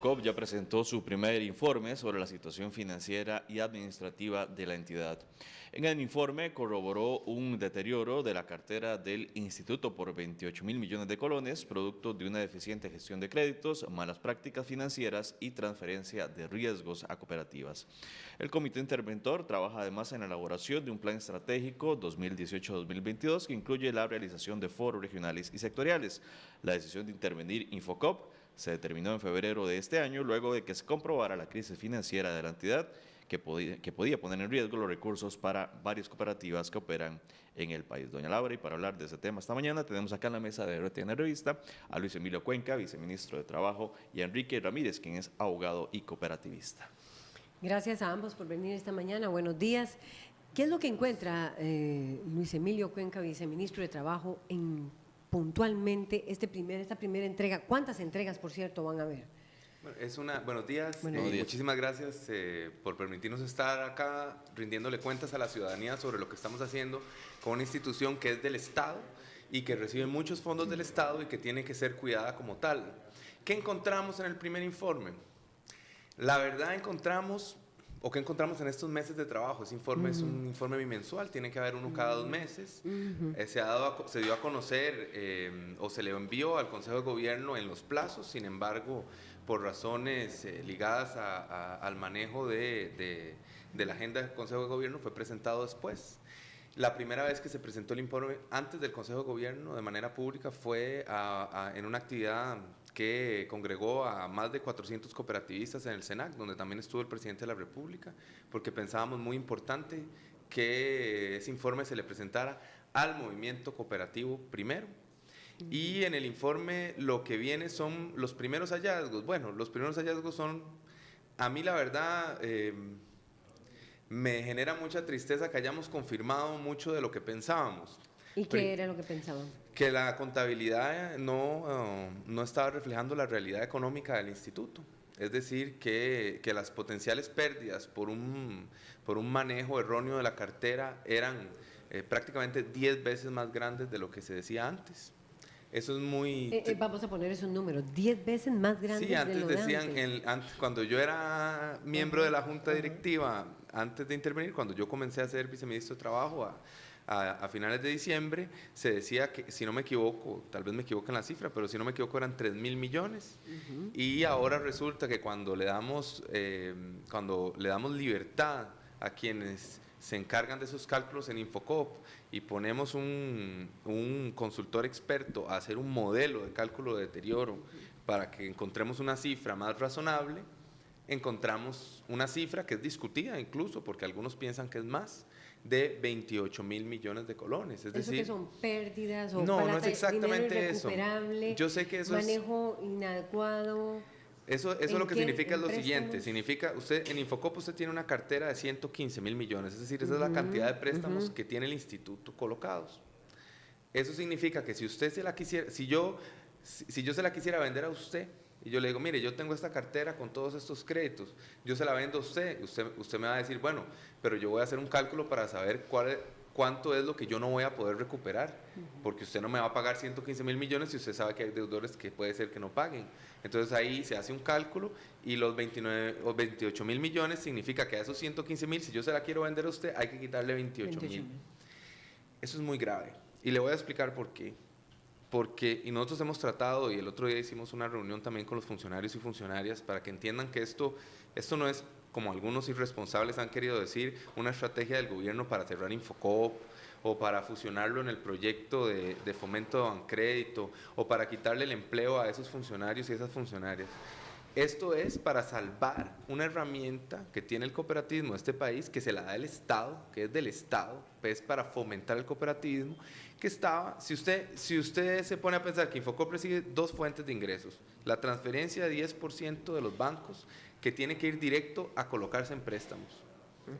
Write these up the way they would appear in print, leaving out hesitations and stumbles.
COP ya presentó su primer informe sobre la situación financiera y administrativa de la entidad. En el informe corroboró un deterioro de la cartera del instituto por 28.000 millones de colones, producto de una deficiente gestión de créditos, malas prácticas financieras y transferencia de riesgos a cooperativas. El comité interventor trabaja además en la elaboración de un plan estratégico 2018-2022 que incluye la realización de foros regionales y sectoriales. La decisión de intervenir Infocop se determinó en febrero de este año luego de que se comprobara la crisis financiera de la entidad que podía poner en riesgo los recursos para varias cooperativas que operan en el país. Doña Laura, y para hablar de ese tema esta mañana tenemos acá en la mesa de RTN Revista a Luis Emilio Cuenca, viceministro de Trabajo, y a Enrique Ramírez, quien es abogado y cooperativista. Gracias a ambos por venir esta mañana. Buenos días. ¿Qué es lo que encuentra Luis Emilio Cuenca, viceministro de Trabajo, puntualmente esta primera entrega? ¿Cuántas entregas, por cierto, van a haber? Bueno, buenos días. Buenos días. Muchísimas gracias por permitirnos estar acá rindiéndole cuentas a la ciudadanía sobre lo que estamos haciendo con una institución que es del Estado y que recibe muchos fondos del Estado y que tiene que ser cuidada como tal. ¿Qué encontramos en el primer informe? La verdad ¿qué encontramos en estos meses de trabajo? Ese informe es un informe bimensual, tiene que haber uno cada 2 meses. Se dio a conocer o se le envió al Consejo de Gobierno en los plazos, sin embargo, por razones ligadas al manejo de la agenda del Consejo de Gobierno, fue presentado después. La primera vez que se presentó el informe antes del Consejo de Gobierno de manera pública fue en una actividad que congregó a más de 400 cooperativistas en el SENAC, donde también estuvo el presidente de la República, porque pensábamos muy importante que ese informe se le presentara al movimiento cooperativo primero. Y en el informe lo que viene son los primeros hallazgos. Bueno, los primeros hallazgos son, a mí la verdad, me genera mucha tristeza que hayamos confirmado mucho de lo que pensábamos. ¿Y qué era lo que pensaban? Que la contabilidad no estaba reflejando la realidad económica del instituto. Es decir, que las potenciales pérdidas por un manejo erróneo de la cartera eran prácticamente 10 veces más grandes de lo que se decía antes. Eso es muy... vamos a poner esos números, 10 veces más grandes. Sí, antes de lo decían, de antes. cuando yo era miembro de la Junta Directiva, antes de intervenir, cuando yo comencé a ser viceministro de Trabajo a finales de diciembre, se decía que, si no me equivoco, tal vez me equivoco en la cifra, pero si no me equivoco eran 3.000 millones. Y ahora resulta que cuando le damos libertad a quienes se encargan de esos cálculos en Infocop y ponemos un consultor experto a hacer un modelo de cálculo de deterioro para que encontremos una cifra más razonable, encontramos una cifra que es discutida incluso, porque algunos piensan que es más, de 28.000 millones de colones. Es decir, que son pérdidas o no es exactamente eso. Yo sé que eso manejo inadecuado. Eso lo que significa es lo siguiente, significa, en Infocop usted tiene una cartera de 115.000 millones, es decir, esa es la cantidad de préstamos que tiene el instituto colocados. Eso significa que si usted se la quisiera, si yo se la quisiera vender a usted, y yo le digo, mire, yo tengo esta cartera con todos estos créditos, yo se la vendo a usted me va a decir, bueno, pero yo voy a hacer un cálculo para saber cuánto es lo que yo no voy a poder recuperar, porque usted no me va a pagar 115.000 millones si usted sabe que hay deudores que puede ser que no paguen. Entonces ahí se hace un cálculo y los 29 o 28.000 millones significa que a esos 115.000, si yo se la quiero vender a usted, hay que quitarle 28.000. Eso es muy grave y le voy a explicar por qué. Y nosotros hemos tratado, y el otro día hicimos una reunión también con los funcionarios y funcionarias para que entiendan que esto no es, como algunos irresponsables han querido decir, una estrategia del gobierno para cerrar Infocop o para fusionarlo en el proyecto de fomento de Bancrédito o para quitarle el empleo a esos funcionarios y esas funcionarias. Esto es para salvar una herramienta que tiene el cooperativismo de este país, que se la da el Estado, que es del Estado, es para fomentar el cooperativismo, que estaba, si usted se pone a pensar que Infocop recibe 2 fuentes de ingresos, la transferencia de 10% de los bancos, que tiene que ir directo a colocarse en préstamos,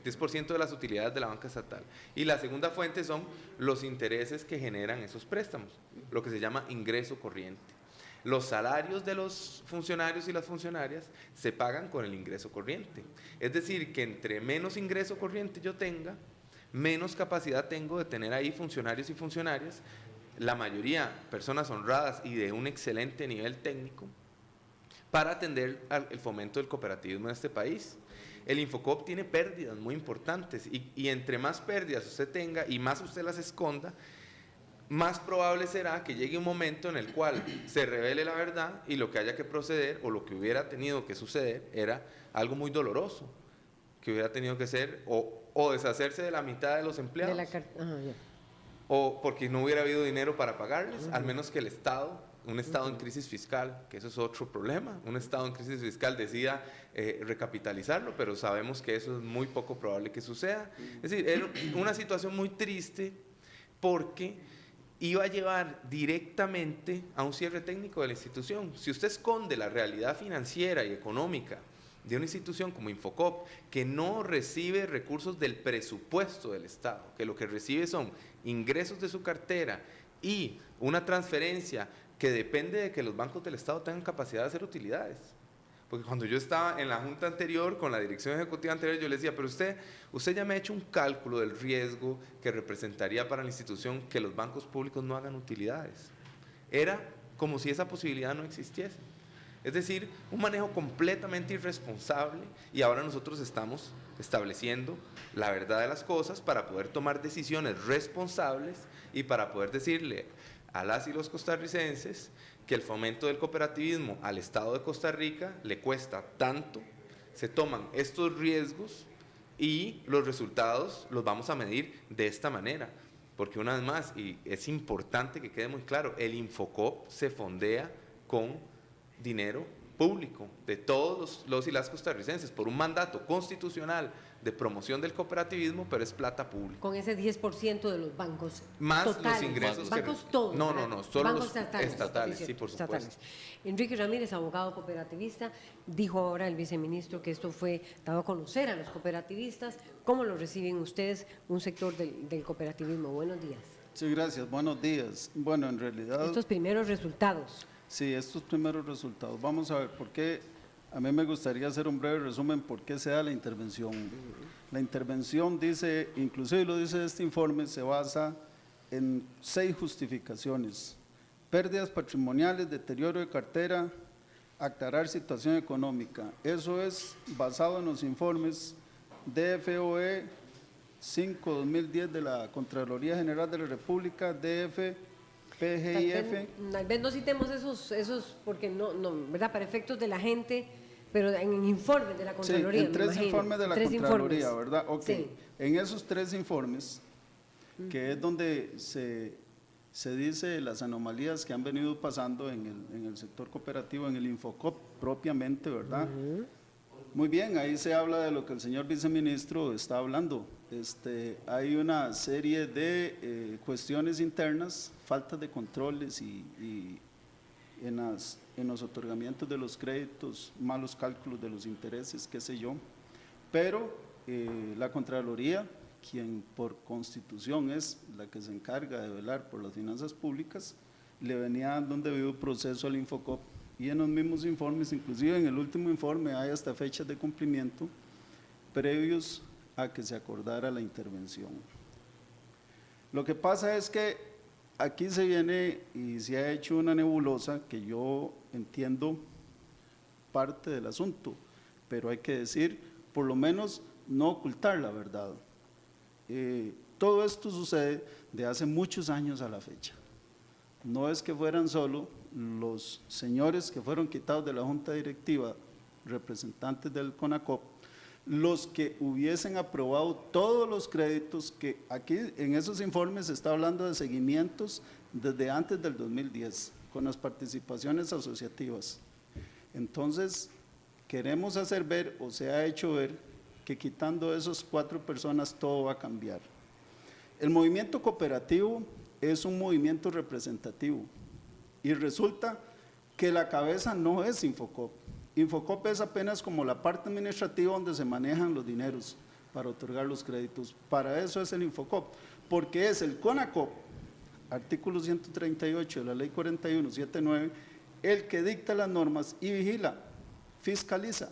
10% de las utilidades de la banca estatal, y la segunda fuente son los intereses que generan esos préstamos, lo que se llama ingreso corriente. Los salarios de los funcionarios y las funcionarias se pagan con el ingreso corriente. Es decir, que entre menos ingreso corriente yo tenga, menos capacidad tengo de tener ahí funcionarios y funcionarias, la mayoría personas honradas y de un excelente nivel técnico, para atender el fomento del cooperativismo en este país. El Infocop tiene pérdidas muy importantes y entre más pérdidas usted tenga y más usted las esconda, más probable será que llegue un momento en el cual se revele la verdad y lo que haya que proceder o lo que hubiera tenido que suceder era algo muy doloroso, que hubiera tenido que ser o deshacerse de la mitad de los empleados, o porque no hubiera habido dinero para pagarles, al menos que el Estado, un Estado en crisis fiscal, que eso es otro problema, un Estado en crisis fiscal decida recapitalizarlo, pero sabemos que eso es muy poco probable que suceda. Es decir, era una situación muy triste porque iba a llevar directamente a un cierre técnico de la institución. Si usted esconde la realidad financiera y económica de una institución como Infocop, que no recibe recursos del presupuesto del Estado, que lo que recibe son ingresos de su cartera y una transferencia que depende de que los bancos del Estado tengan capacidad de hacer utilidades. Porque cuando yo estaba en la junta anterior, con la dirección ejecutiva anterior, yo le decía, pero usted ya me ha hecho un cálculo del riesgo que representaría para la institución que los bancos públicos no hagan utilidades. Era como si esa posibilidad no existiese. Es decir, un manejo completamente irresponsable, y ahora nosotros estamos estableciendo la verdad de las cosas para poder tomar decisiones responsables y para poder decirle a las y los costarricenses que el fomento del cooperativismo al Estado de Costa Rica le cuesta tanto, se toman estos riesgos y los resultados los vamos a medir de esta manera. Porque una vez más, y es importante que quede muy claro, el Infocop se fondea con dinero público de todos los y las costarricenses por un mandato constitucional de promoción del cooperativismo, pero es plata pública. Con ese 10% de los bancos más totales, los ingresos bancos todos. No, solo bancos los estatales, sí, por supuesto. Estatales. Enrique Ramírez, abogado cooperativista, dijo ahora el viceministro que esto fue dado a conocer a los cooperativistas. ¿Cómo lo reciben ustedes, un sector del cooperativismo? Buenos días. Sí, gracias, buenos días. Bueno, en realidad… Estos primeros resultados. Sí, estos primeros resultados. Vamos a ver por qué. A mí me gustaría hacer un breve resumen por qué se da la intervención. La intervención dice, inclusive lo dice este informe, se basa en 6 justificaciones: pérdidas patrimoniales, deterioro de cartera, aclarar situación económica. Eso es basado en los informes DFOE 5-2010 de la Contraloría General de la República, DF, PGIF. Tal vez no citemos esos porque no, ¿verdad? Para efectos de la gente, pero en informes de la Contraloría. Sí, en 3 informes de la Contraloría, ¿verdad? Ok. Sí. En esos 3 informes, que es donde se dice las anomalías que han venido pasando en el sector cooperativo, en el Infocop propiamente, ¿verdad? Muy bien, ahí se habla de lo que el señor viceministro está hablando. Hay una serie de cuestiones internas, falta de controles y en los otorgamientos de los créditos, malos cálculos de los intereses, qué sé yo. Pero la Contraloría, quien por constitución es la que se encarga de velar por las finanzas públicas, le venía dando un debido proceso al Infocop, y en los mismos informes, inclusive en el último informe, hay hasta fechas de cumplimiento previos a que se acordara la intervención. Lo que pasa es que aquí se viene y se ha hecho una nebulosa que yo entiendo parte del asunto, pero hay que decir, por lo menos no ocultar la verdad. Todo esto sucede de hace muchos años a la fecha. No es que fueran solo los señores que fueron quitados de la junta directiva, representantes del CONACOP, los que hubiesen aprobado todos los créditos que aquí en esos informes se está hablando de seguimientos desde antes del 2010, con las participaciones asociativas. Entonces, queremos hacer ver, o se ha hecho ver, que quitando esas 4 personas todo va a cambiar. El movimiento cooperativo es un movimiento representativo y resulta que la cabeza no es Infocop. Infocop es apenas como la parte administrativa donde se manejan los dineros para otorgar los créditos. Para eso es el Infocop, porque es el CONACOP, artículo 138 de la ley 4179, el que dicta las normas y vigila, fiscaliza.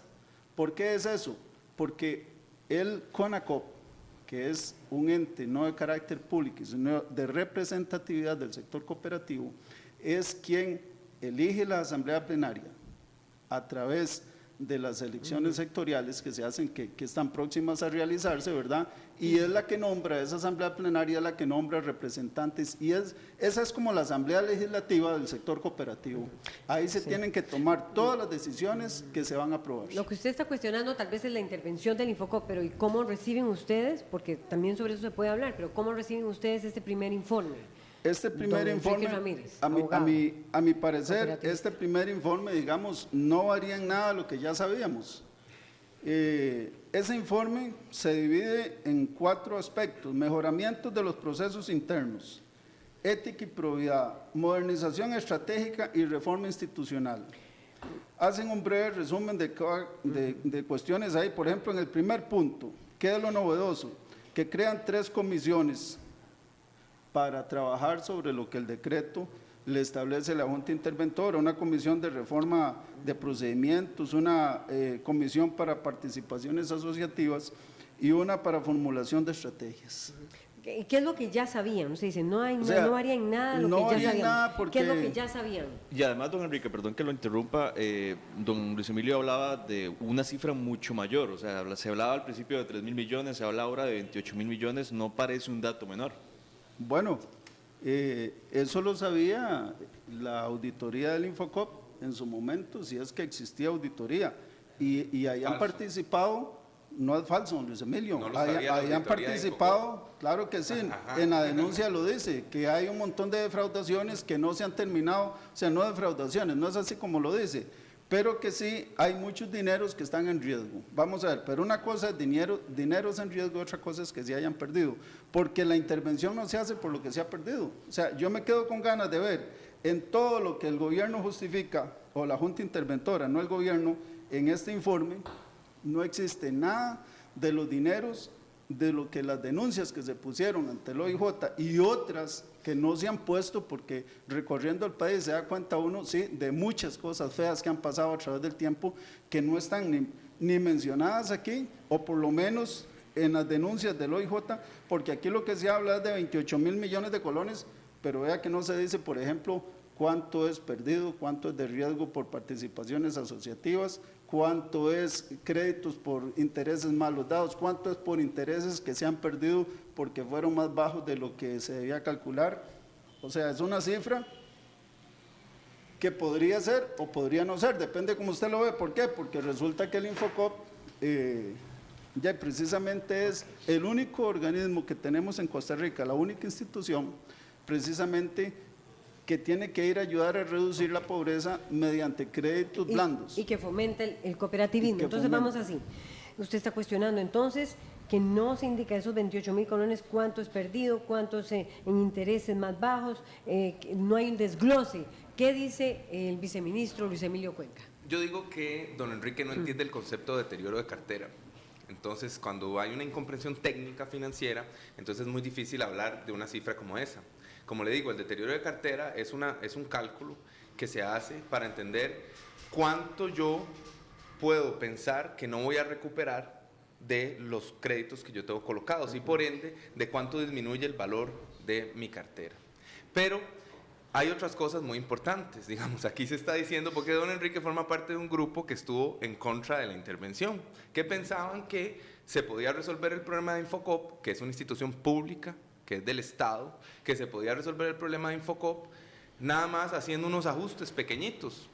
¿Por qué es eso? Porque el CONACOP, que es un ente no de carácter público, sino de representatividad del sector cooperativo, es quien elige la asamblea plenaria, a través de las elecciones sectoriales que se hacen, que están próximas a realizarse, ¿verdad? Y es la que nombra, esa asamblea plenaria es la que nombra representantes, y esa es como la asamblea legislativa del sector cooperativo. Ahí se tienen que tomar todas las decisiones que se van a aprobar. Lo que usted está cuestionando tal vez es la intervención del Infocop, pero ¿y cómo reciben ustedes? Porque también sobre eso se puede hablar, pero ¿cómo reciben ustedes este primer informe? Este primer informe, Ramírez, a mi parecer, este primer informe, digamos, no varía en nada lo que ya sabíamos. Ese informe se divide en 4 aspectos: mejoramientos de los procesos internos, ética y probidad, modernización estratégica y reforma institucional. Hacen un breve resumen de cuestiones ahí. Por ejemplo, en el primer punto, ¿qué es lo novedoso? Que crean 3 comisiones para trabajar sobre lo que el decreto le establece la Junta Interventora: una comisión de reforma de procedimientos, una comisión para participaciones asociativas y una para formulación de estrategias. ¿Qué es lo que ya sabían? Usted dice, no haría en nada lo no que ya sabían. Porque... ¿Qué es lo que ya sabían? Y además, don Enrique, perdón que lo interrumpa, don Luis Emilio hablaba de una cifra mucho mayor, o sea, se hablaba al principio de 3.000 millones, se habla ahora de 28.000 millones, no parece un dato menor. Bueno, eso lo sabía la auditoría del Infocop en su momento, si es que existía auditoría, y ahí han participado. No es falso, don Luis Emilio, no ahí han participado, claro que sí, en la denuncia lo dice, que hay un montón de defraudaciones que no se han terminado, o sea, no defraudaciones, no es así como lo dice, pero que sí hay muchos dineros que están en riesgo. Vamos a ver, pero una cosa es dineros en riesgo, otra cosa es que se hayan perdido, porque la intervención no se hace por lo que se ha perdido. O sea, yo me quedo con ganas de ver en todo lo que el gobierno justifica, o la Junta Interventora, no el gobierno, en este informe. No existe nada de los dineros, de lo que las denuncias que se pusieron ante el OIJ y otras que no se han puesto, porque recorriendo el país se da cuenta uno, sí, de muchas cosas feas que han pasado a través del tiempo que no están ni mencionadas aquí, o por lo menos en las denuncias del OIJ, porque aquí lo que se habla es de 28.000 millones de colones, pero vea que no se dice, por ejemplo, cuánto es perdido, cuánto es de riesgo por participaciones asociativas, cuánto es créditos por intereses malos dados, cuánto es por intereses que se han perdido porque fueron más bajos de lo que se debía calcular. O sea, es una cifra que podría ser o podría no ser, depende como usted lo ve. ¿Por qué? Porque resulta que el Infocop ya precisamente es el único organismo que tenemos en Costa Rica, la única institución precisamente que tiene que ir a ayudar a reducir la pobreza mediante créditos blandos. Y que fomente el cooperativismo. Entonces vamos así. Usted está cuestionando entonces que no se indica esos 28.000 colones, cuánto es perdido, cuánto es en intereses más bajos, no hay un desglose. ¿Qué dice el viceministro Luis Emilio Cuenca? Yo digo que don Enrique no entiende el concepto de deterioro de cartera. Entonces, cuando hay una incomprensión técnica financiera, entonces es muy difícil hablar de una cifra como esa. Como le digo, el deterioro de cartera es un cálculo que se hace para entender cuánto yo puedo pensar que no voy a recuperar de los créditos que yo tengo colocados y por ende de cuánto disminuye el valor de mi cartera. Pero hay otras cosas muy importantes, digamos, aquí se está diciendo, porque don Enrique forma parte de un grupo que estuvo en contra de la intervención, que pensaban que se podía resolver el problema de Infocop, que es una institución pública, que es del Estado, que se podía resolver el problema de Infocop nada más haciendo unos ajustes pequeñitos,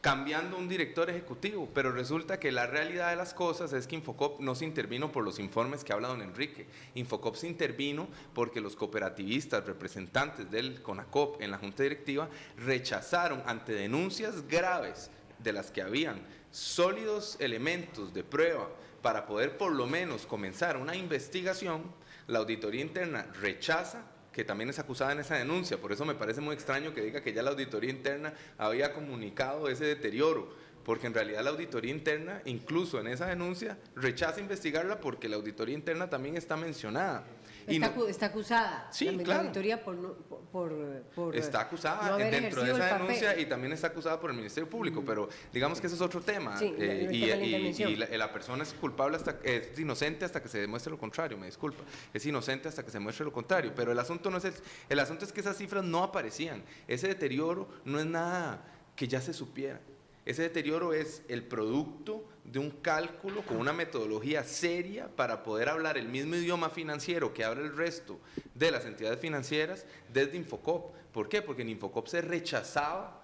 cambiando un director ejecutivo, pero resulta que la realidad de las cosas es que Infocop no se intervino por los informes que habla don Enrique. Infocop se intervino porque los cooperativistas, representantes del CONACOP en la Junta Directiva, rechazaron ante denuncias graves de las que habían sólidos elementos de prueba para poder por lo menos comenzar una investigación. La auditoría interna rechaza, que también es acusada en esa denuncia, por eso me parece muy extraño que diga que ya la auditoría interna había comunicado ese deterioro, porque en realidad la auditoría interna, incluso en esa denuncia, rechaza investigarla porque la auditoría interna también está mencionada. Está acusada. Sí, la claro. Auditoría por está acusada no dentro de esa denuncia y también está acusada por el Ministerio Público, pero digamos que ese es otro tema. Sí, y la persona es culpable es inocente hasta que se demuestre lo contrario, me disculpa. Es inocente hasta que se demuestre lo contrario, pero el asunto no es el asunto es que esas cifras no aparecían. Ese deterioro no es nada que ya se supiera. Ese deterioro es el producto de un cálculo con una metodología seria para poder hablar el mismo idioma financiero que habla el resto de las entidades financieras desde Infocop. ¿Por qué? Porque en Infocop se rechazaba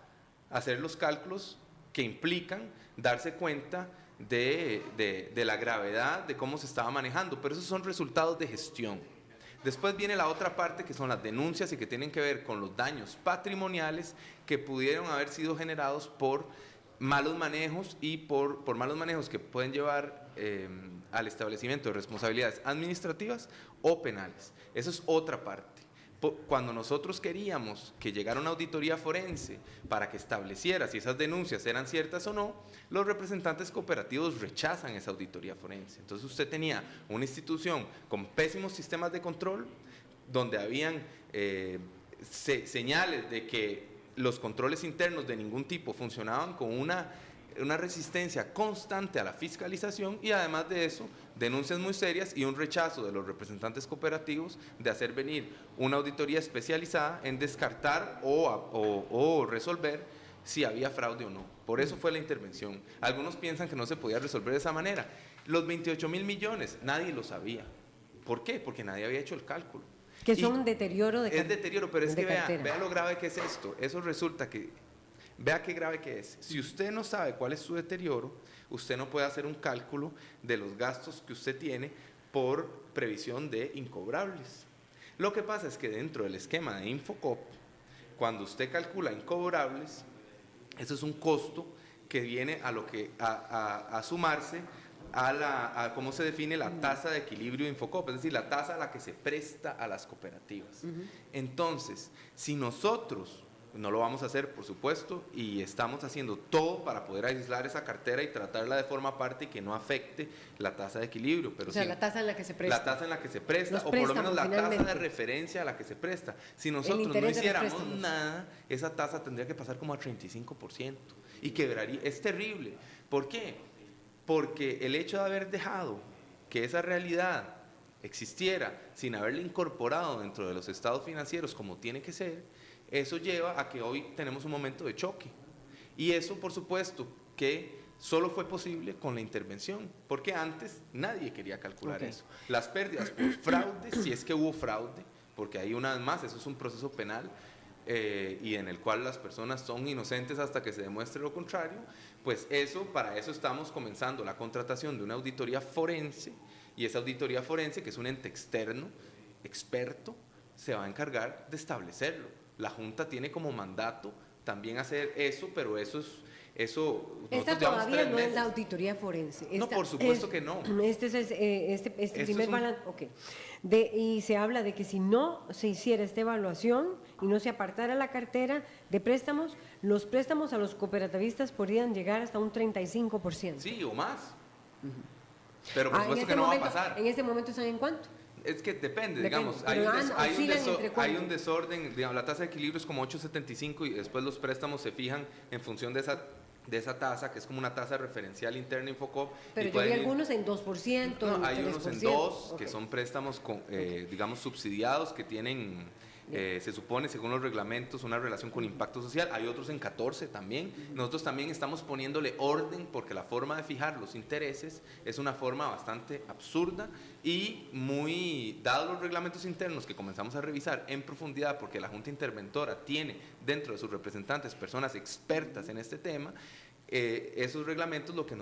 hacer los cálculos que implican darse cuenta de la gravedad de cómo se estaba manejando, pero esos son resultados de gestión. Después viene la otra parte, que son las denuncias y que tienen que ver con los daños patrimoniales que pudieron haber sido generados por malos manejos y por malos manejos que pueden llevar al establecimiento de responsabilidades administrativas o penales. Eso es otra parte. Cuando nosotros queríamos que llegara una auditoría forense para que estableciera si esas denuncias eran ciertas o no, los representantes cooperativos rechazan esa auditoría forense. Entonces usted tenía una institución con pésimos sistemas de control, donde habían señales de que los controles internos de ningún tipo funcionaban con una resistencia constante a la fiscalización, y además de eso, denuncias muy serias y un rechazo de los representantes cooperativos de hacer venir una auditoría especializada en descartar o resolver si había fraude o no. Por eso fue la intervención. Algunos piensan que no se podía resolver de esa manera. Los 28.000 millones, nadie lo sabía. ¿Por qué? Porque nadie había hecho el cálculo. Que son un deterioro de Es deterioro, pero es que vea lo grave que es esto. Eso resulta que, vea qué grave que es. Si usted no sabe cuál es su deterioro, usted no puede hacer un cálculo de los gastos que usted tiene por previsión de incobrables. Lo que pasa es que dentro del esquema de Infocop, cuando usted calcula incobrables, eso es un costo que viene a sumarse a cómo se define la tasa de equilibrio de Infocop, es decir, la tasa a la que se presta a las cooperativas. Entonces, si nosotros, no lo vamos a hacer, por supuesto, y estamos haciendo todo para poder aislar esa cartera y tratarla de forma aparte y que no afecte la tasa de equilibrio. Pero o sea, la tasa en la que se presta. La tasa en la que se presta, o por lo menos la tasa de referencia a la que se presta. Si nosotros no hiciéramos nada, esa tasa tendría que pasar como a 35% y quebraría. Es terrible. ¿Por qué? Porque el hecho de haber dejado que esa realidad existiera sin haberla incorporado dentro de los estados financieros como tiene que ser, eso lleva a que hoy tenemos un momento de choque. Y eso, por supuesto, que solo fue posible con la intervención, porque antes nadie quería calcular eso. Las pérdidas por fraude, si es que hubo fraude, porque ahí una vez más, eso es un proceso penal, y en el cual las personas son inocentes hasta que se demuestre lo contrario, pues para eso estamos comenzando la contratación de una auditoría forense, y esa auditoría forense, que es un ente externo, experto, se va a encargar de establecerlo. La Junta tiene como mandato también hacer eso, pero eso es... Esta todavía no es la auditoría forense. No, por supuesto que no. Este primer balance, y se habla de que si no se hiciera esta evaluación y no se apartara la cartera de préstamos, los préstamos a los cooperativistas podrían llegar hasta un 35%. Sí, o más. Pero por supuesto que no va a pasar. ¿En este momento están en cuánto? Es que depende, digamos, hay un desorden, digamos, la tasa de equilibrio es como 8.75 y después los préstamos se fijan en función de esa tasa, que es como una tasa referencial interna Infocop. Pero yo vi algunos en 2%, no, hay unos en 2%, que son préstamos, digamos, subsidiados, que tienen, se supone, según los reglamentos, una relación con impacto social. Hay otros en 14 también. Nosotros también estamos poniéndole orden, porque la forma de fijar los intereses es una forma bastante absurda y muy, dados los reglamentos internos que comenzamos a revisar en profundidad, porque la Junta Interventora tiene dentro de sus representantes personas expertas en este tema. Esos reglamentos lo que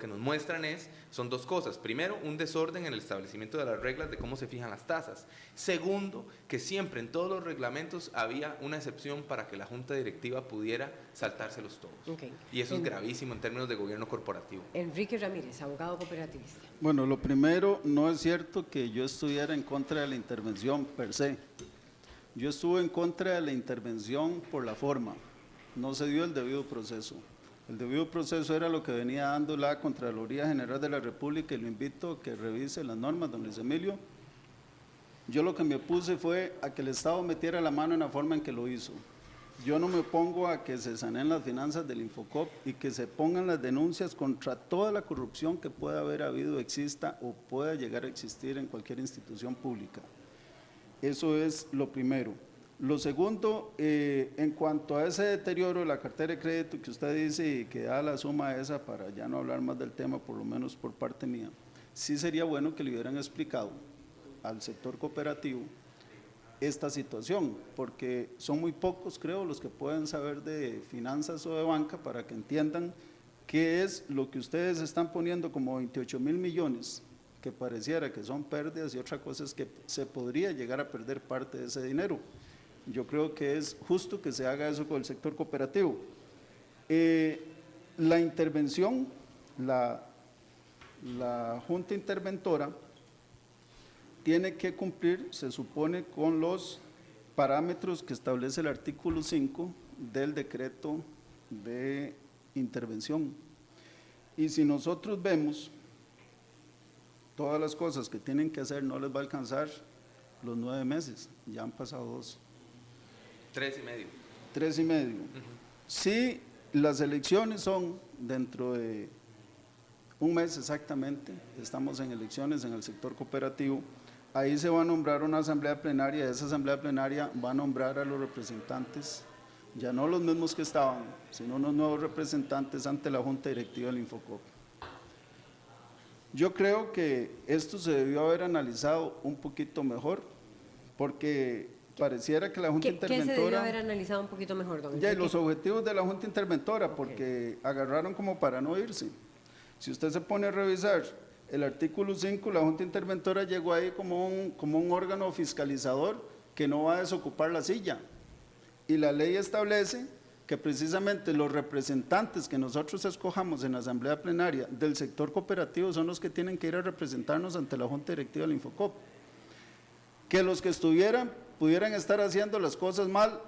nos muestran son dos cosas. Primero, un desorden en el establecimiento de las reglas de cómo se fijan las tasas. Segundo, que siempre en todos los reglamentos había una excepción para que la Junta Directiva pudiera saltárselos todos. Y eso es gravísimo en términos de gobierno corporativo. Enrique Ramírez, abogado cooperativista. Bueno, lo primero, no es cierto que yo estuviera en contra de la intervención per se. Yo estuve en contra de la intervención por la forma. No se dio el debido proceso. El debido proceso era lo que venía dando la Contraloría General de la República, y lo invito a que revise las normas, don Luis Emilio. Yo lo que me opuse fue a que el Estado metiera la mano en la forma en que lo hizo. Yo no me opongo a que se saneen las finanzas del Infocop y que se pongan las denuncias contra toda la corrupción que pueda haber habido, exista o pueda llegar a existir en cualquier institución pública. Eso es lo primero. Lo segundo, en cuanto a ese deterioro de la cartera de crédito que usted dice y que da la suma esa, para ya no hablar más del tema, por lo menos por parte mía, sí sería bueno que le hubieran explicado al sector cooperativo esta situación, porque son muy pocos, creo, los que pueden saber de finanzas o de banca para que entiendan qué es lo que ustedes están poniendo como 28 mil millones, que pareciera que son pérdidas, y otra cosa es que se podría llegar a perder parte de ese dinero. Yo creo que es justo que se haga eso con el sector cooperativo. La intervención, la Junta Interventora tiene que cumplir, se supone, con los parámetros que establece el artículo 5 del decreto de intervención. Y si nosotros vemos todas las cosas que tienen que hacer, no les va a alcanzar los 9 meses, ya han pasado 2. 3,5. 3,5. Si las elecciones son dentro de un mes exactamente, estamos en elecciones en el sector cooperativo, ahí se va a nombrar una asamblea plenaria, esa asamblea plenaria va a nombrar a los representantes, ya no los mismos que estaban, sino unos nuevos representantes ante la Junta Directiva del Infocop. Yo creo que esto se debió haber analizado un poquito mejor, porque pareciera que la Junta Interventora… ¿Qué se debió haber analizado un poquito mejor, don Ya, y los objetivos de la Junta Interventora, porque agarraron como para no irse. Si usted se pone a revisar el artículo 5, la Junta Interventora llegó ahí como un órgano fiscalizador que no va a desocupar la silla. Y la ley establece que precisamente los representantes que nosotros escojamos en la asamblea plenaria del sector cooperativo son los que tienen que ir a representarnos ante la Junta Directiva del Infocop. Que los que pudieran estar haciendo las cosas mal,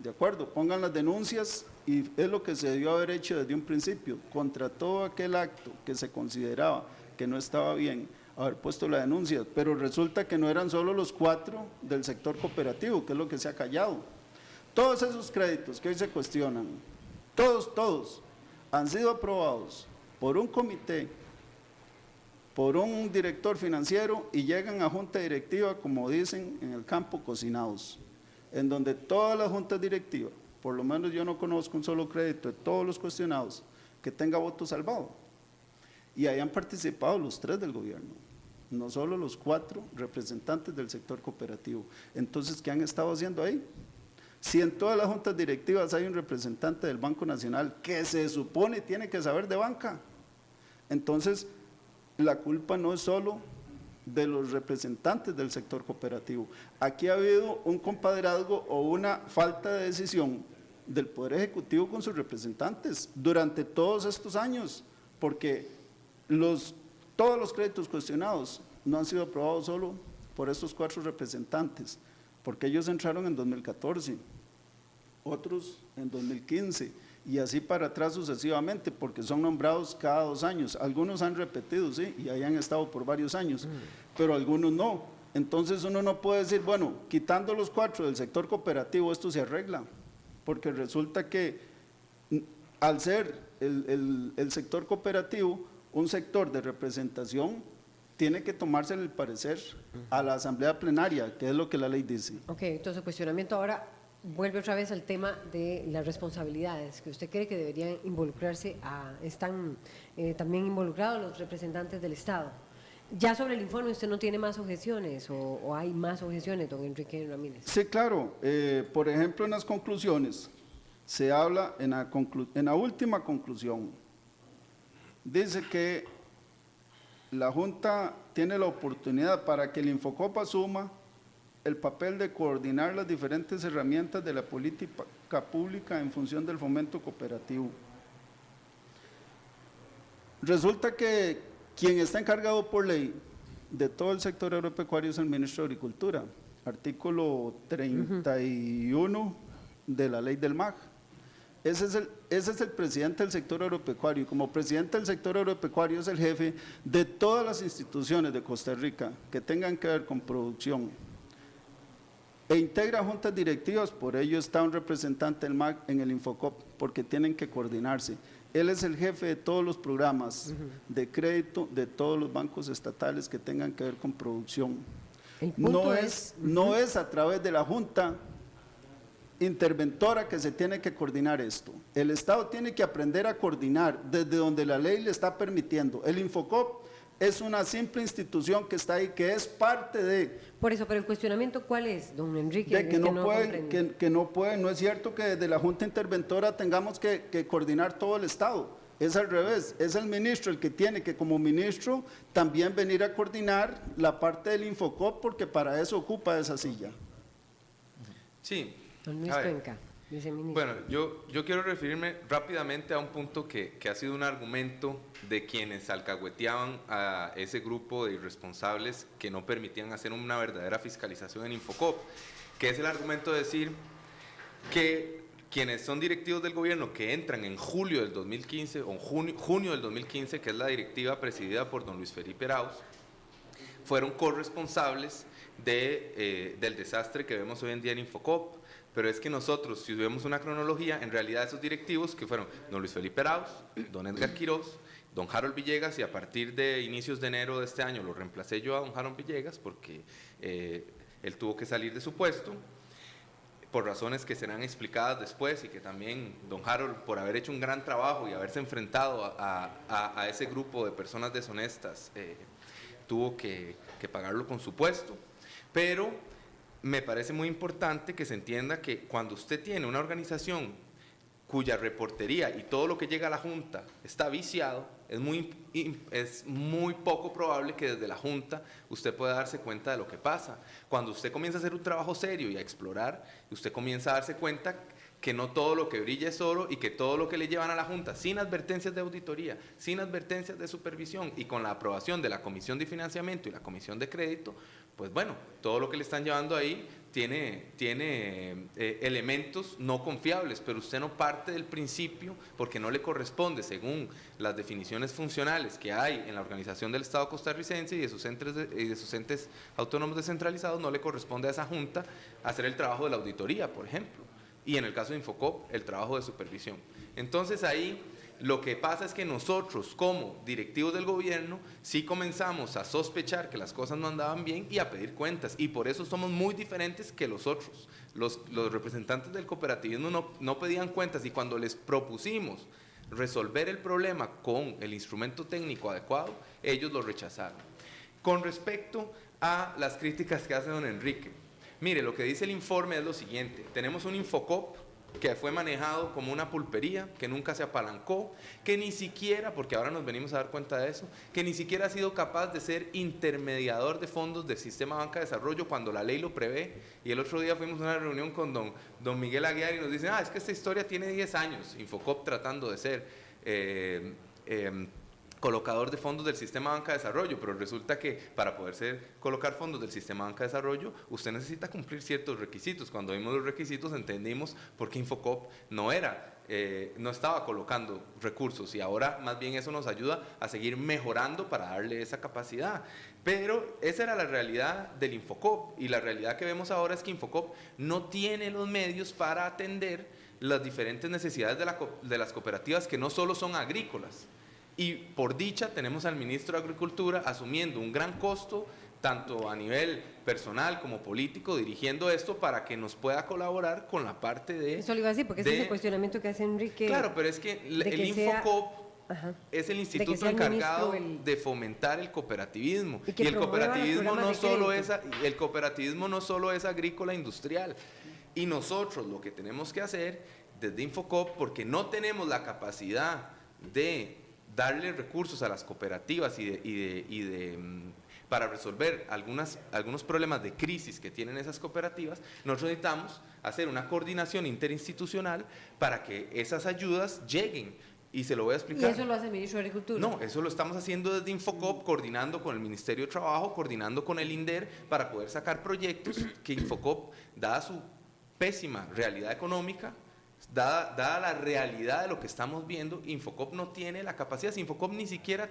de acuerdo, pongan las denuncias, y es lo que se debió haber hecho desde un principio, contra todo aquel acto que se consideraba que no estaba bien, haber puesto la denuncia, pero resulta que no eran solo los 4 del sector cooperativo, que es lo que se ha callado. Todos esos créditos que hoy se cuestionan, todos han sido aprobados por un comité, por un director financiero, y llegan a junta directiva, como dicen en el campo, cocinados, en donde todas las juntas directivas, por lo menos yo no conozco un solo crédito de todos los cuestionados que tenga voto salvado, y ahí han participado los 3 del gobierno, no solo los 4 representantes del sector cooperativo. Entonces, ¿qué han estado haciendo ahí? Si en todas las juntas directivas hay un representante del Banco Nacional que se supone tiene que saber de banca, entonces la culpa no es solo de los representantes del sector cooperativo. Aquí ha habido un compadrazgo o una falta de decisión del Poder Ejecutivo con sus representantes durante todos estos años, porque todos los créditos cuestionados no han sido aprobados solo por estos 4 representantes, porque ellos entraron en 2014, otros en 2015, y así para atrás sucesivamente, porque son nombrados cada 2 años. Algunos han repetido, sí, y ahí han estado por varios años, pero algunos no. Entonces uno no puede decir, bueno, quitando los 4 del sector cooperativo esto se arregla, porque resulta que al ser el sector cooperativo un sector de representación, tiene que tomarse el parecer a la asamblea plenaria, que es lo que la ley dice. Ok, entonces el cuestionamiento ahora vuelve otra vez al tema de las responsabilidades, que usted cree que deberían involucrarse, están también involucrados los representantes del Estado. Ya sobre el informe, ¿usted no tiene más objeciones o hay más objeciones, don Enrique Ramírez? Sí, claro. Por ejemplo, en las conclusiones, se habla en la última conclusión, dice que la Junta tiene la oportunidad para que el Infocop asuma el papel de coordinar las diferentes herramientas de la política pública en función del fomento cooperativo. Resulta que quien está encargado por ley de todo el sector agropecuario es el ministro de Agricultura, artículo 31 de la ley del MAG. Ese es el presidente del sector agropecuario, y como presidente del sector agropecuario es el jefe de todas las instituciones de Costa Rica que tengan que ver con producción, e integra juntas directivas. Por ello está un representante del MAG en el Infocop, porque tienen que coordinarse. Él es el jefe de todos los programas de crédito de todos los bancos estatales que tengan que ver con producción. no es a través de la Junta interventora que se tiene que coordinar esto. El Estado tiene que aprender a coordinar desde donde la ley le está permitiendo. El Infocop es una simple institución que está ahí, que es parte de... Por eso, pero el cuestionamiento, ¿cuál es, don Enrique? De que no pueden, no es cierto que desde la Junta Interventora tengamos que coordinar todo el Estado. Es al revés, es el ministro el que tiene que, como ministro, también venir a coordinar la parte del Infocop, porque para eso ocupa esa silla. Sí. Don Luis Cuenca, viceministro. Bueno, yo quiero referirme rápidamente a un punto que ha sido un argumento de quienes alcahueteaban a ese grupo de irresponsables que no permitían hacer una verdadera fiscalización en Infocop, que es el argumento de decir que quienes son directivos del gobierno que entran en julio del 2015 o junio del 2015, que es la directiva presidida por don Luis Felipe Arauz, fueron corresponsables del desastre que vemos hoy en día en Infocop. Pero es que nosotros, si vemos una cronología, en realidad esos directivos que fueron don Luis Felipe Arauz, don Edgar Quiroz, don Harold Villegas, y a partir de inicios de enero de este año lo reemplacé yo a don Harold Villegas porque él tuvo que salir de su puesto por razones que serán explicadas después, y que también don Harold, por haber hecho un gran trabajo y haberse enfrentado a ese grupo de personas deshonestas, tuvo que pagarlo con su puesto. Pero me parece muy importante que se entienda que cuando usted tiene una organización cuya reportería y todo lo que llega a la Junta está viciado, es muy poco probable que desde la Junta usted pueda darse cuenta de lo que pasa. Cuando usted comienza a hacer un trabajo serio y a explorar, usted comienza a darse cuenta que no todo lo que brilla es oro, y que todo lo que le llevan a la Junta, sin advertencias de auditoría, sin advertencias de supervisión y con la aprobación de la Comisión de Financiamiento y la Comisión de Crédito, pues bueno, todo lo que le están llevando ahí tiene elementos no confiables, pero usted no parte del principio, porque no le corresponde, según las definiciones funcionales que hay en la organización del Estado costarricense y de sus entes autónomos descentralizados, no le corresponde a esa Junta hacer el trabajo de la auditoría, por ejemplo. Y en el caso de Infocop, el trabajo de supervisión. Entonces ahí lo que pasa es que nosotros, como directivos del gobierno, sí comenzamos a sospechar que las cosas no andaban bien y a pedir cuentas. Y por eso somos muy diferentes que los otros. Los representantes del cooperativismo no pedían cuentas, y cuando les propusimos resolver el problema con el instrumento técnico adecuado, ellos lo rechazaron. Con respecto a las críticas que hace don Enrique, mire, lo que dice el informe es lo siguiente: tenemos un Infocop que fue manejado como una pulpería, que nunca se apalancó, que ni siquiera, porque ahora nos venimos a dar cuenta de eso, que ni siquiera ha sido capaz de ser intermediador de fondos del Sistema Banca de Desarrollo cuando la ley lo prevé. Y el otro día fuimos a una reunión con don Miguel Aguiar y nos dicen, es que esta historia tiene 10 años, Infocop tratando de ser colocador de fondos del Sistema Banca de Desarrollo, pero resulta que para poder colocar fondos del Sistema Banca de Desarrollo, usted necesita cumplir ciertos requisitos. Cuando vimos los requisitos entendimos por qué Infocop no estaba colocando recursos, y ahora más bien eso nos ayuda a seguir mejorando para darle esa capacidad. Pero esa era la realidad del Infocop, y la realidad que vemos ahora es que Infocop no tiene los medios para atender las diferentes necesidades de las cooperativas, que no solo son agrícolas. Y por dicha tenemos al ministro de Agricultura asumiendo un gran costo, tanto a nivel personal como político, dirigiendo esto para que nos pueda colaborar con la parte de... Eso le iba a decir, porque ese es el cuestionamiento que hace Enrique. Claro, pero es que el Infocop es el instituto encargado de fomentar el cooperativismo. Y el cooperativismo no solo es agrícola industrial. Y nosotros lo que tenemos que hacer desde Infocop, porque no tenemos la capacidad de darle recursos a las cooperativas para resolver algunos problemas de crisis que tienen esas cooperativas, nosotros necesitamos hacer una coordinación interinstitucional para que esas ayudas lleguen. Y se lo voy a explicar. ¿Y eso lo hace el ministro de Agricultura? No, eso lo estamos haciendo desde Infocop, coordinando con el Ministerio de Trabajo, coordinando con el INDER, para poder sacar proyectos que Infocop, dada su pésima realidad económica, dada la realidad de lo que estamos viendo, Infocop no tiene la capacidad. Infocop ni siquiera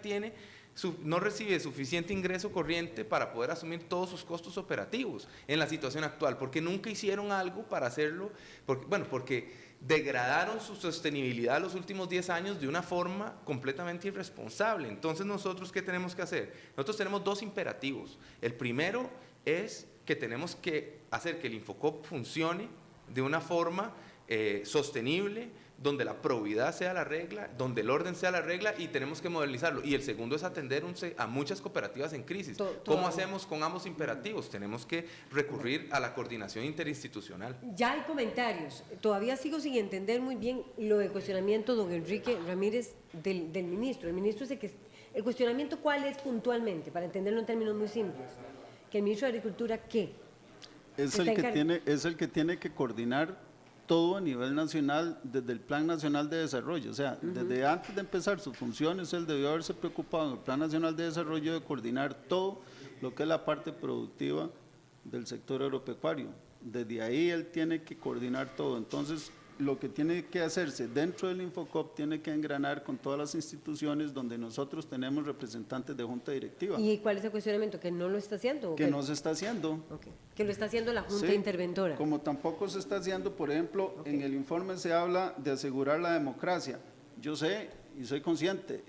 no recibe suficiente ingreso corriente para poder asumir todos sus costos operativos en la situación actual, porque nunca hicieron algo para hacerlo, porque degradaron su sostenibilidad los últimos 10 años de una forma completamente irresponsable. Entonces, ¿nosotros qué tenemos que hacer? Nosotros tenemos dos imperativos. El primero es que tenemos que hacer que el Infocop funcione de una forma sostenible, donde la probidad sea la regla, donde el orden sea la regla, y tenemos que modernizarlo. Y el segundo es atender a muchas cooperativas en crisis. ¿Cómo hacemos con ambos imperativos? Tenemos que recurrir a la coordinación interinstitucional. Ya hay comentarios. Todavía sigo sin entender muy bien lo del cuestionamiento, don Enrique Ramírez, del ministro. El ministro dice que el cuestionamiento, ¿cuál es puntualmente? Para entenderlo en términos muy simples. Que el ministro de Agricultura, ¿qué? Es el que tiene que coordinar todo a nivel nacional, desde el Plan Nacional de Desarrollo. O sea, desde antes de empezar sus funciones, él debió haberse preocupado en el Plan Nacional de Desarrollo de coordinar todo lo que es la parte productiva del sector agropecuario. Desde ahí él tiene que coordinar todo. Entonces, lo que tiene que hacerse dentro del Infocop tiene que engranar con todas las instituciones donde nosotros tenemos representantes de junta directiva. ¿Y cuál es el cuestionamiento? ¿Que no lo está haciendo? Que no se está haciendo. Okay. Que lo está haciendo la junta interventora. Como tampoco se está haciendo, por ejemplo, en el informe se habla de asegurar la democracia. Yo sé y soy consciente,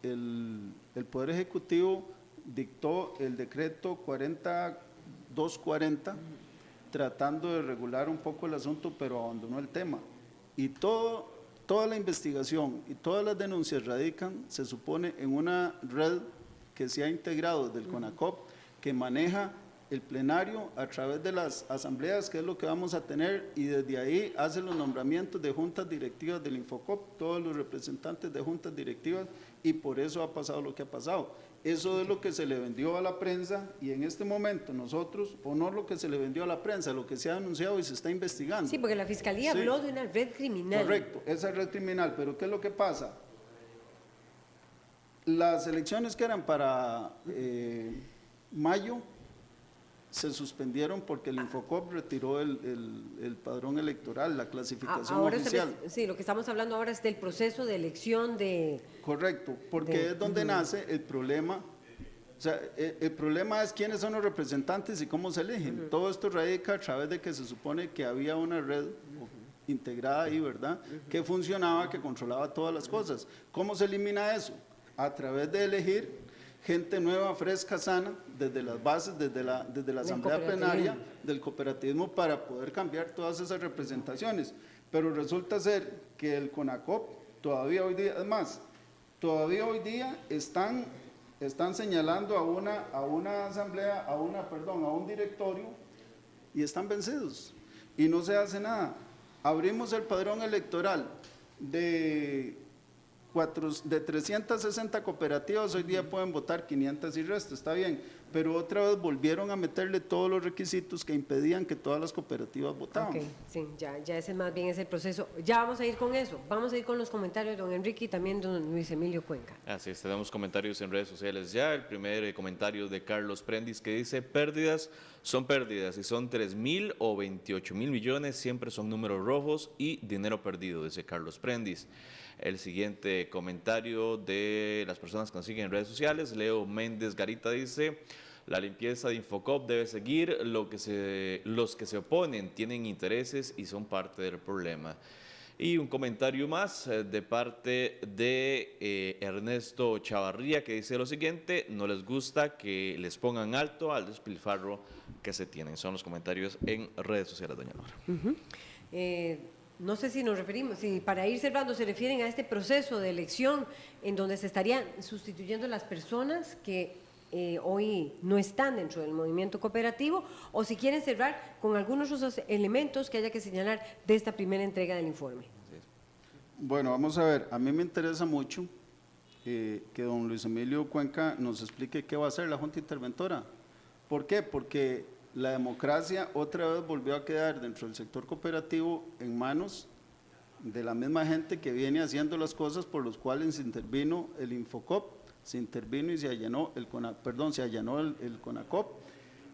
el Poder Ejecutivo dictó el decreto 240, tratando de regular un poco el asunto, pero abandonó el tema. Y toda la investigación y todas las denuncias radican, se supone, en una red que se ha integrado del CONACOP, que maneja el plenario a través de las asambleas, que es lo que vamos a tener, y desde ahí hace los nombramientos de juntas directivas del Infocop, todos los representantes de juntas directivas, y por eso ha pasado lo que ha pasado. Eso es lo que se le vendió a la prensa, y en este momento nosotros, o no lo que se le vendió a la prensa, lo que se ha anunciado y se está investigando. Sí, porque la Fiscalía habló de una red criminal. Correcto, esa red criminal, pero ¿qué es lo que pasa? Las elecciones que eran para mayo se suspendieron porque el Infocop retiró el padrón electoral, la clasificación oficial. Sí, lo que estamos hablando ahora es del proceso de elección de... Correcto, porque es donde nace el problema. O sea, el problema es quiénes son los representantes y cómo se eligen. Todo esto radica a través de que se supone que había una red integrada ahí, ¿verdad? Que funcionaba, que controlaba todas las cosas. ¿Cómo se elimina eso? A través de elegir gente nueva, fresca, sana, desde las bases, desde la asamblea plenaria del cooperativismo, para poder cambiar todas esas representaciones. Pero resulta ser que el CONACOP todavía hoy día, es más, todavía hoy día están señalando a una asamblea, a un directorio, y están vencidos y no se hace nada. Abrimos el padrón electoral de 360 cooperativas, hoy día pueden votar 500 y resto, está bien, pero otra vez volvieron a meterle todos los requisitos que impedían que todas las cooperativas votaban. Ok, sí, ya ese más bien es el proceso. Ya vamos a ir con eso, vamos a ir con los comentarios de don Enrique y también don Luis Emilio Cuenca. Así es, tenemos comentarios en redes sociales ya. El primer comentario de Carlos Prendis, que dice: pérdidas son pérdidas, y son 3.000 o 28.000 millones, siempre son números rojos y dinero perdido, dice Carlos Prendis. El siguiente comentario de las personas que nos siguen en redes sociales, Leo Méndez Garita dice: la limpieza de Infocop debe seguir, los que se oponen tienen intereses y son parte del problema. Y un comentario más de parte de Ernesto Chavarría, que dice lo siguiente: no les gusta que les pongan alto al despilfarro que se tienen. Son los comentarios en redes sociales, doña Nora. No sé si nos referimos, si para ir cerrando se refieren a este proceso de elección en donde se estarían sustituyendo las personas que hoy no están dentro del movimiento cooperativo, o si quieren cerrar con algunos otros elementos que haya que señalar de esta primera entrega del informe. Bueno, vamos a ver, a mí me interesa mucho que don Luis Emilio Cuenca nos explique qué va a hacer la Junta Interventora. ¿Por qué? Porque la democracia otra vez volvió a quedar dentro del sector cooperativo en manos de la misma gente que viene haciendo las cosas por los cuales se intervino el Infocop, se intervino y se allanó el CONACOP,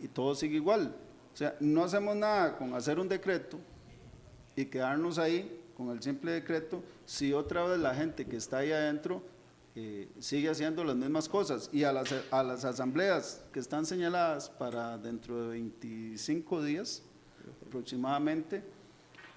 y todo sigue igual. O sea, no hacemos nada con hacer un decreto y quedarnos ahí con el simple decreto, si otra vez la gente que está ahí adentro sigue haciendo las mismas cosas. Y a las asambleas que están señaladas para dentro de 25 días aproximadamente,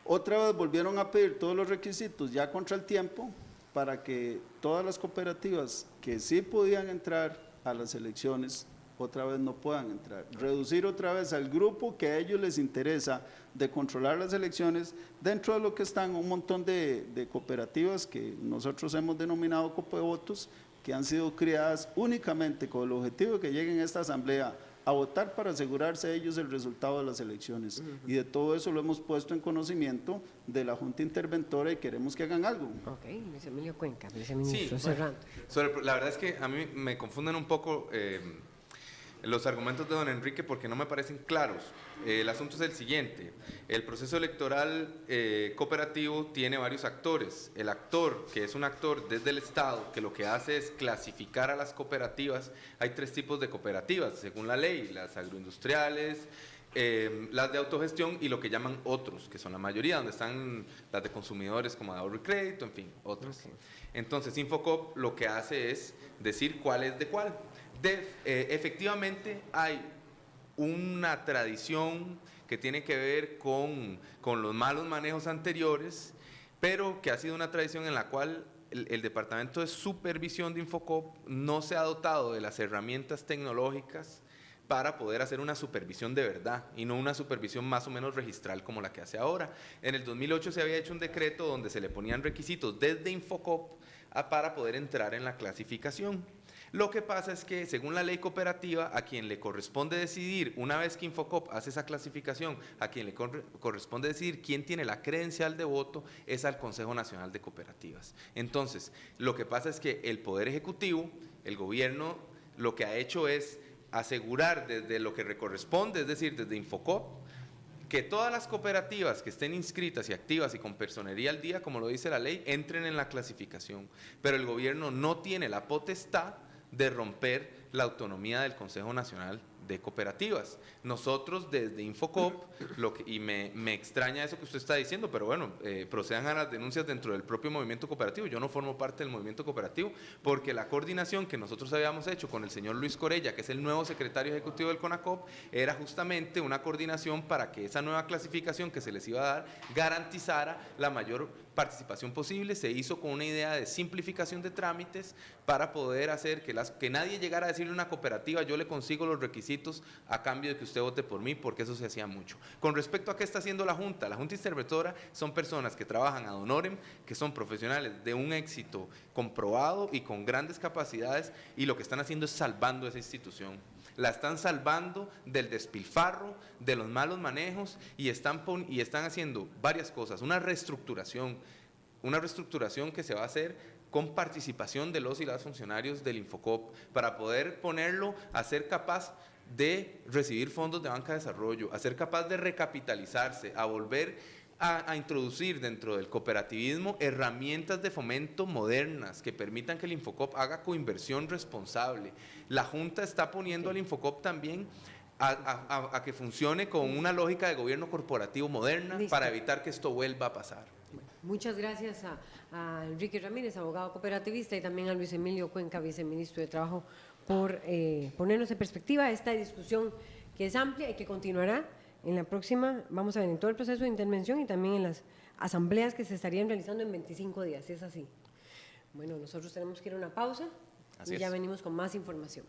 otra vez volvieron a pedir todos los requisitos ya contra el tiempo, para que todas las cooperativas que sí podían entrar a las elecciones otra vez no puedan entrar. Reducir otra vez al grupo que a ellos les interesa de controlar las elecciones, dentro de lo que están un montón de cooperativas que nosotros hemos denominado copevotos, que han sido creadas únicamente con el objetivo de que lleguen a esta asamblea a votar para asegurarse ellos el resultado de las elecciones. Y de todo eso lo hemos puesto en conocimiento de la Junta Interventora y queremos que hagan algo. Ok, Luis Emilio Cuenca, viceministro, Sí, cerrando. la verdad es que a mí me confunden un poco los argumentos de don Enrique porque no me parecen claros. El asunto es el siguiente: el proceso electoral cooperativo tiene varios actores. El actor, que es un actor desde el Estado, que lo que hace es clasificar a las cooperativas. Hay 3 tipos de cooperativas, según la ley: las agroindustriales, las de autogestión y lo que llaman otros, que son la mayoría, donde están las de consumidores como ahorro y crédito, en fin, otras. Okay. Entonces, Infocop lo que hace es decir cuál es de cuál. Efectivamente hay una tradición que tiene que ver con los malos manejos anteriores, pero que ha sido una tradición en la cual el Departamento de Supervisión de Infocop no se ha dotado de las herramientas tecnológicas para poder hacer una supervisión de verdad y no una supervisión más o menos registral como la que hace ahora. En el 2008 se había hecho un decreto donde se le ponían requisitos desde Infocop para poder entrar en la clasificación. Lo que pasa es que, según la ley cooperativa, a quien le corresponde decidir, una vez que Infocop hace esa clasificación, a quien le corresponde decidir quién tiene la credencial de voto, es al Consejo Nacional de Cooperativas. Entonces, lo que pasa es que el Poder Ejecutivo, el gobierno, lo que ha hecho es asegurar desde lo que le corresponde, es decir, desde Infocop, que todas las cooperativas que estén inscritas y activas y con personería al día, como lo dice la ley, entren en la clasificación. Pero el gobierno no tiene la potestad de romper la autonomía del Consejo Nacional de Cooperativas. Nosotros desde Infocop, y me extraña eso que usted está diciendo, pero bueno, procedan a las denuncias dentro del propio movimiento cooperativo. Yo no formo parte del movimiento cooperativo porque la coordinación que nosotros habíamos hecho con el señor Luis Corella, que es el nuevo secretario ejecutivo del CONACOP, era justamente una coordinación para que esa nueva clasificación que se les iba a dar garantizara la mayor participación posible. Se hizo con una idea de simplificación de trámites para poder hacer que nadie llegara a decirle a una cooperativa: yo le consigo los requisitos a cambio de que usted vote por mí, porque eso se hacía mucho. Con respecto a qué está haciendo la Junta Interventora son personas que trabajan ad honorem, que son profesionales de un éxito comprobado y con grandes capacidades, y lo que están haciendo es salvando esa institución. La están salvando del despilfarro, de los malos manejos, y están haciendo varias cosas. Una reestructuración que se va a hacer con participación de los y las funcionarios del Infocop, para poder ponerlo a ser capaz de recibir fondos de banca de desarrollo, a ser capaz de recapitalizarse, a volver a introducir dentro del cooperativismo herramientas de fomento modernas que permitan que el Infocop haga coinversión responsable. La Junta está poniendo al Infocop también a que funcione con una lógica de gobierno corporativo moderna. Listo. Para evitar que esto vuelva a pasar. Bueno, muchas gracias a Enrique Ramírez, abogado cooperativista, y también a Luis Emilio Cuenca, viceministro de Trabajo, por ponernos en perspectiva esta discusión que es amplia y que continuará. En la próxima vamos a ver en todo el proceso de intervención y también en las asambleas que se estarían realizando en 25 días, es así. Bueno, nosotros tenemos que ir a una pausa y ya venimos con más información.